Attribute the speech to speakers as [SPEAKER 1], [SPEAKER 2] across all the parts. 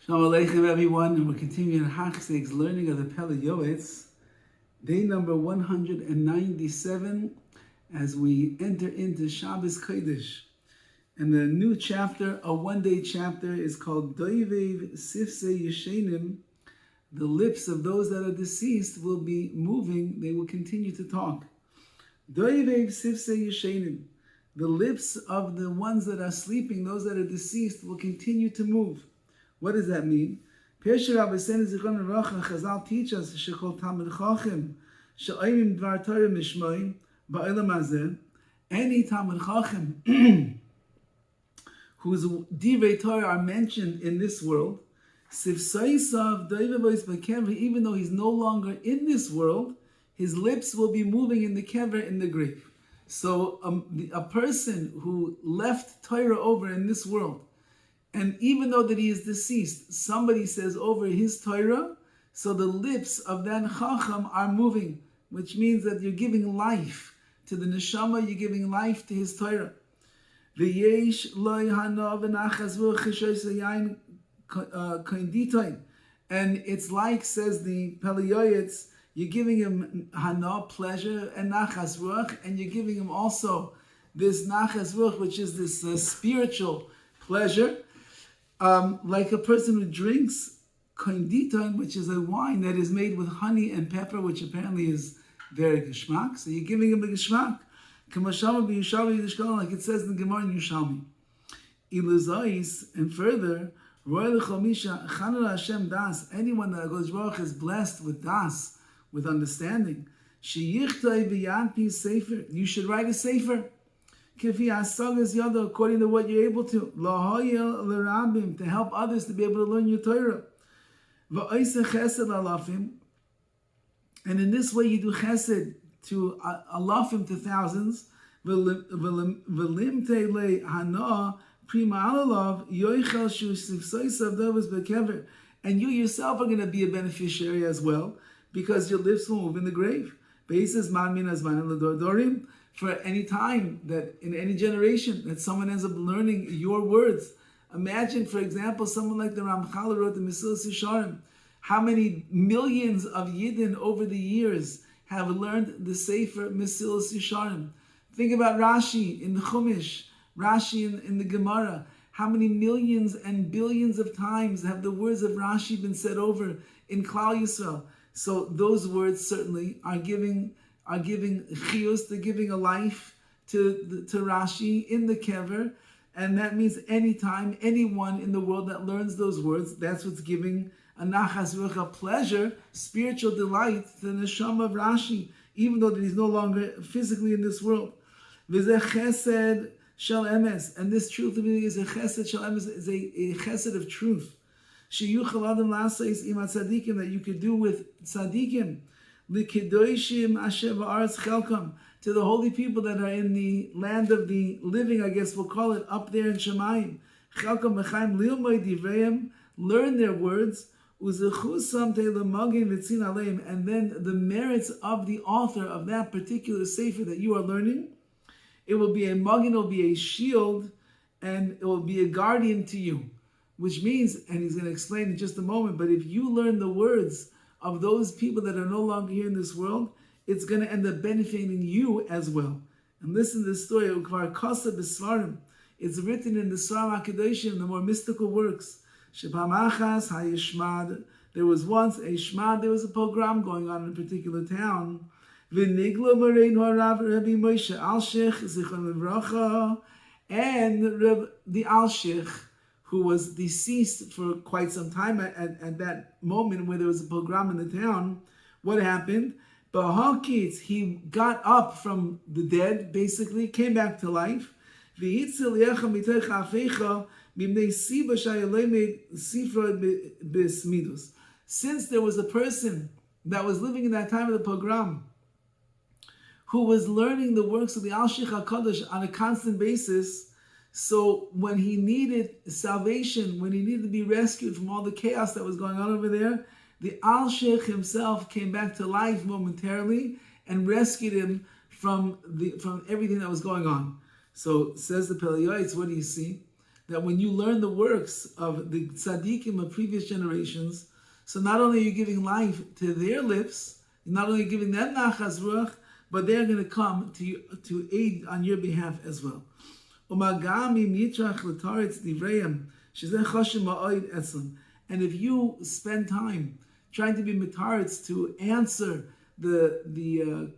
[SPEAKER 1] Shalom Aleichem, everyone, and we're continuing Hachzig's learning of the Pele Yoetz, day number 197, as we enter into Shabbos Kodesh. And the new chapter, a one-day chapter, is called Dovid Sifsei Yeshenim. The lips of those that are deceased will be moving, they will continue to talk. Dovid Sifsei Yeshenim. The lips of the ones that are sleeping, those that are deceased, will continue to move. What does that mean? Rabbi Chazal teach us shekol Talmid Chacham she'oimim dvar Torah mishmoim ba'olam hazeh. Any Talmid Chacham whose divrei Torah are mentioned in this world, sifsaisav doivevois b'kever, even though he's no longer in this world, his lips will be moving in the kever, in the grave. So a person who left Torah over in this world, and even though that he is deceased, somebody says over his Torah, so the lips of that Chacham are moving, which means that you're giving life to the neshama, you're giving life to his Torah. And it's like, says the Pele Yoetz, you're giving him hana, pleasure, and nachas ruach, and you're giving him also this nachas ruach, which is this spiritual pleasure. Like a person who drinks konditon, which is a wine that is made with honey and pepper, which apparently is very geschmack. So you're giving him a geschmack. Like it says in the Gemara in Yushalmi. And further, anyone that goes Baruch is blessed with das, with understanding. You should write a sefer. According to what you're able to help others to be able to learn your Torah. And in this way you do chesed to alafim, to thousands. And you yourself are going to be a beneficiary as well, because your lips will move in the grave. For any time that in any generation that someone ends up learning your words. Imagine, for example, someone like the Ramchal wrote the Mesilas Yesharim. How many millions of Yidden over the years have learned the Sefer Mesilas Yesharim? Think about Rashi in the Chumash, Rashi in the Gemara. How many millions and billions of times have the words of Rashi been said over in Klal Yisrael? So those words certainly are giving chiyus, they're giving a life to Rashi in the kever, and that means anytime, anyone in the world that learns those words, that's what's giving a nachas ruach, a pleasure, spiritual delight to the neshama of Rashi, even though that he's no longer physically in this world. V'zeh chesed shel emes, and this truth is a chesed shel emes, is a chesed of truth. Sheyuchal adam la'asais im tzadikim, that you could do with tzadikim. L'kedoshim asher ba'aretz chelkam, to the holy people that are in the land of the living, I guess we'll call it, up there in Shemayim. Chelkam b'chaim lilmod divreim, learn their words. Uzechusam te'lemagin v'tzin aleim, and then the merits of the author of that particular sefer that you are learning, it will be a magin, it will be a shield, and it will be a guardian to you. Which means, and he's going to explain in just a moment, but if you learn the words of those people that are no longer here in this world, it's going to end up benefiting you as well. And listen to the story of Kvar Kasa B'Svarim. It's written in the Svarim HaKadoshim, the more mystical works. Shepamachas HaYishmad. There was once a shmad, there was a pogrom going on in a particular town. V'niglo Morein Harav Rabbi Moshe Alshich Zichron Livracha. And the Alshich, who was deceased for quite some time at that moment where there was a pogrom in the town, what happened? Bahakitz, he got up from the dead, basically, came back to life. Since there was a person that was living in that time of the pogrom who was learning the works of the Alshich HaKadosh on a constant basis, so when he needed salvation, when he needed to be rescued from all the chaos that was going on over there, the Alshich himself came back to life momentarily and rescued him from everything that was going on. So says the Pele Yoetz, what do you see? that when you learn the works of the tzaddikim of previous generations, so not only are you giving life to their lips, you're not only giving them nachas ruach, but they're going to come to you, to aid on your behalf as well. And if you spend time trying to be mitaritz to answer the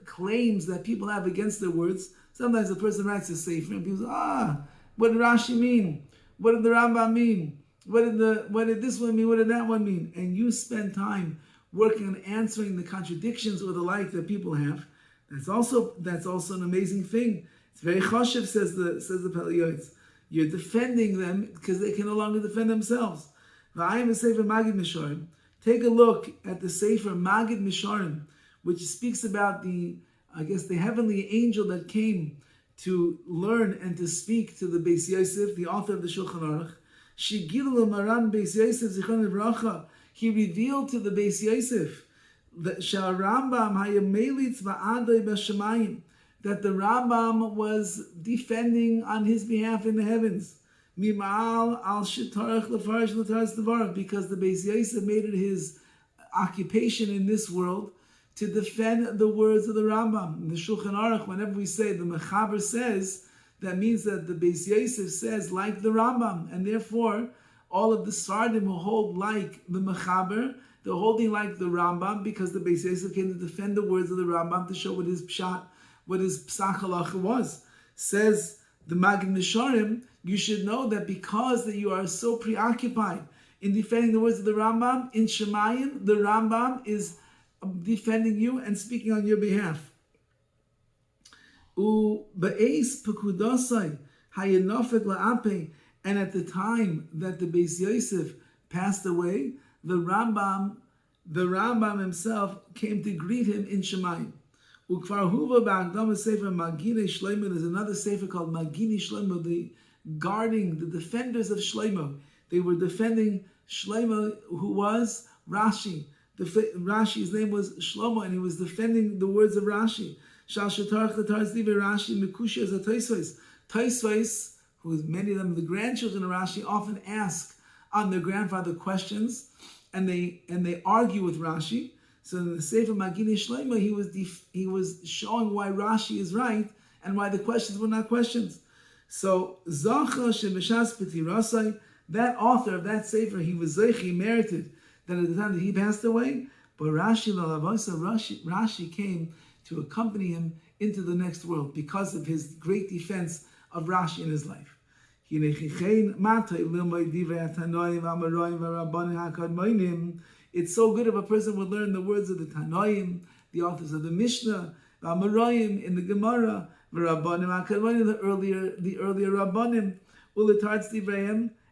[SPEAKER 1] claims that people have against their words, sometimes a person writes a sefer and people say, what did Rashi mean? What did the Rambam mean? What did this one mean? What did that one mean? And you spend time working on answering the contradictions or the like that people have. That's also an amazing thing. It's very choshev, says the Pele Yoetz. You're defending them because they can no longer defend themselves. Take a look at the Sefer Magid Misharim, which speaks about the heavenly angel that came to learn and to speak to the Beis Yosef, the author of the Shulchan Aruch. Shigilu Maran Beis Yosef Zichron Livracha. He revealed to the Beis Yosef that Rambam Hayamelitz Va'adai B'Shamayim, that the Rambam was defending on his behalf in the heavens. Mimal al Shitarach Lefarish L'Taras Devar, because the Beis Yosef made it his occupation in this world to defend the words of the Rambam. In the Shulchan Aruch, whenever we say the Mechaber says, that means that the Beis Yosef says like the Rambam, and therefore all of the Sardim will hold like the Mechaber. They're holding like the Rambam because the Beis Yosef came to defend the words of the Rambam to show what his pshat, what his psach halacha was. Says the Magid Misharim, you should know that because that you are so preoccupied in defending the words of the Rambam, in Shemayim, the Rambam is defending you and speaking on your behalf. And at the time that the Beis Yosef passed away, the Rambam himself came to greet him in Shemayim. There's another sefer called Magini Shlomo, the defenders of Shlomo. They were defending Shlomo, who was Rashi. Rashi's name was Shlomo, and he was defending the words of Rashi. Taisvais, who is many of them the grandchildren of Rashi, often ask on their grandfather questions, and they argue with Rashi. So in the Sefer Magini Shlomo, he was showing why Rashi is right and why the questions were not questions. So Zacha Shemeshas Petirasai, that author of that Sefer, he was Zeichi, merited that at the time that he passed away, but Rashi came to accompany him into the next world because of his great defense of Rashi in his life. It's so good if a person would learn the words of the Tanoim, the authors of the Mishnah, Amarayim in the Gemara, the earlier Rabbanim,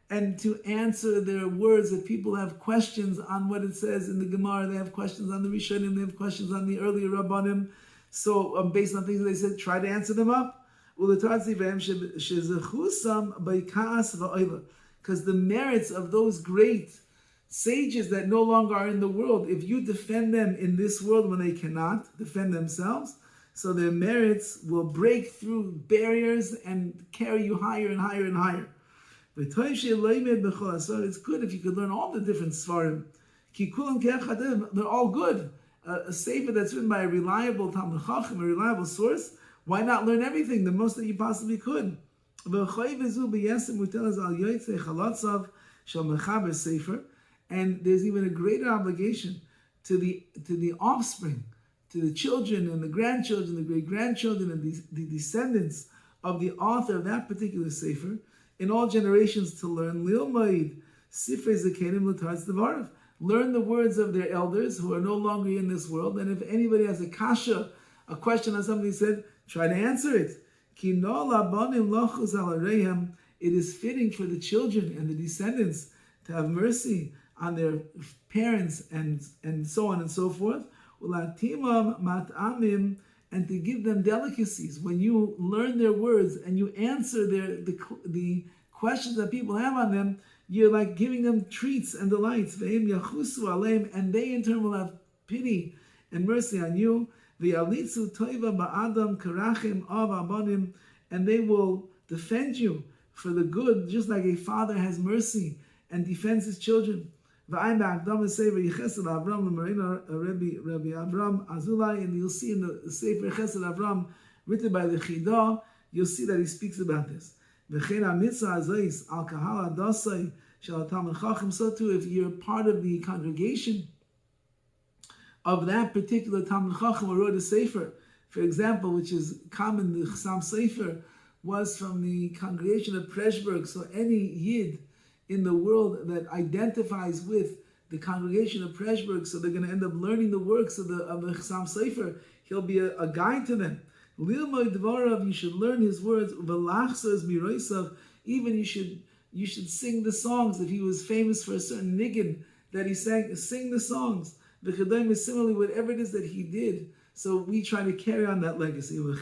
[SPEAKER 1] and to answer their words. If people have questions on what it says in the Gemara, they have questions on the Rishonim, they have questions on the earlier Rabbanim. So based on things they said, try to answer them up. Because the merits of those great sages that no longer are in the world, if you defend them in this world when they cannot defend themselves, so their merits will break through barriers and carry you higher and higher and higher. It's good if you could learn all the different svarim. They're all good. A sefer that's written by a reliable Talmud Chacham, a reliable source, why not learn everything, the most that you possibly could? And there's even a greater obligation to the offspring, to the children and the grandchildren, the great-grandchildren and the descendants of the author of that particular sefer, in all generations to learn learn the words of their elders who are no longer in this world. And if anybody has a kasha, a question on something he said, try to answer it. It is fitting for the children and the descendants to have mercy on their parents and so on and so forth. And to give them delicacies. When you learn their words and you answer the questions that people have on them, you're like giving them treats and delights. And they in turn will have pity and mercy on you. And they will defend you for the good, just like a father has mercy and defends his children. And you'll see in the Sefer Chesed Avram, written by the Chidah, you'll see that he speaks about this. So too, if you're part of the congregation of that particular Talmid Chacham who wrote a Sefer, for example, which is common, the Chassam Sefer was from the congregation of Preshberg. So any Yid in the world that identifies with the congregation of Preshberg, so they're going to end up learning the works of the Chassam Sefer. He'll be a guide to them. Lilmoy Dvarav, you should learn his words. V'lachsas miroisav, even you should sing the songs. If he was famous for a certain niggin that he sang, sing the songs. The Chedayim is similarly whatever it is that he did. So we try to carry on that legacy. And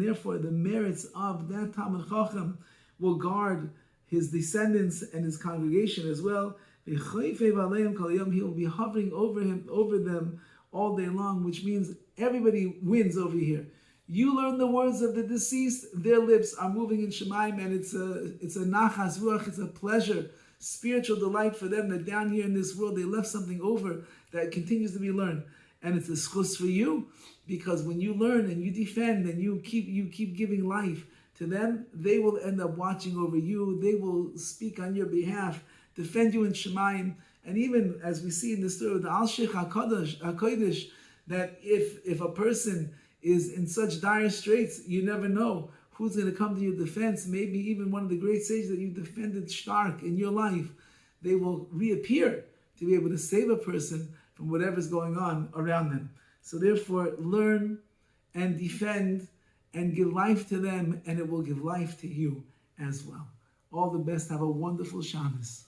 [SPEAKER 1] therefore the merits of that Talmid Chacham will guard his descendants and his congregation as well. He will be hovering over them all day long, which means everybody wins over here. You learn the words of the deceased, their lips are moving in Shemaim, and it's a nachas ruach, it's a pleasure, spiritual delight for them that down here in this world they left something over that continues to be learned. And it's a schus for you, because when you learn and you defend and you keep giving life to them, they will end up watching over you. They will speak on your behalf, defend you in Shemayim. And even as we see in the story of the Al-Sheikh HaKodesh, that if a person is in such dire straits, you never know who's going to come to your defense. Maybe even one of the great sages that you defended stark in your life, they will reappear to be able to save a person from whatever's going on around them. So therefore, learn and defend and give life to them, and it will give life to you as well. All the best. Have a wonderful Shabbos.